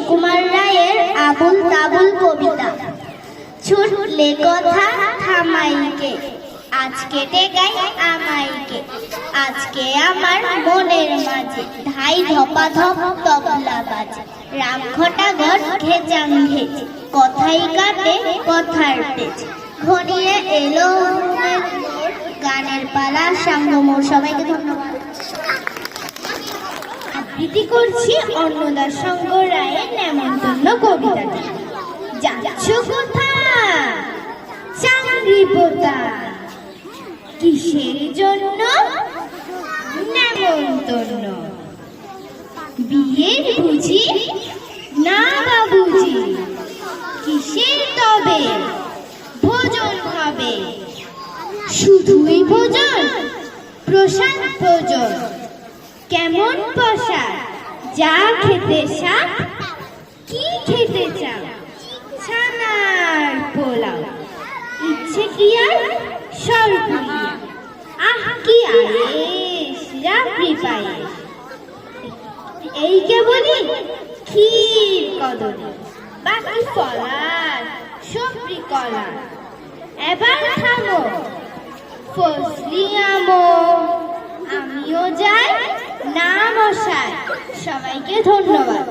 সুকুমার রায়ের আবুল তাবুল কবিতা। ছুটলে কথা থামাইকে, আজকে টেকাই আমাইকে, আজকে আমার মনের মাঝে ধাই ধপা ধপ তবলা বাজে, রাম ঘটাঘট ঘেচাং ঘেচে, কথাই কাটে কথার পেছে, ঘনিয়ে এলো গানের পালা সাঙ্গমোর। সবাইকে ধন্যবাদ। আবৃত্তি করছি অন্নদার সঙ্গ রায়ের নেমন্তন্ন কবিতাটি। যাচ্ছ কোথায় চাকরি পোতা, কিসের জন্য নেমন্তন্ন? বিয়ের বুঝি না বাবুজি, কিসের তবে ভোজন হবে? শুধুই ভোজন, প্রসাদ ভোজন, কেমন প্রসাদ? যা খেতে সাপ, কি খেতে চাও? ছানার পোলাও, ইচ্ছে কি আর সরপুরিয়া, আহ কি আয়েশ রাত্রি পায়েস, এই কেবলই ক্ষীর কদলি, বাকি ফলার সবরি কলা। এবার থামো ফসলি আমো, আমিও যাই না মশাই। সবাইকে ধন্যবাদ।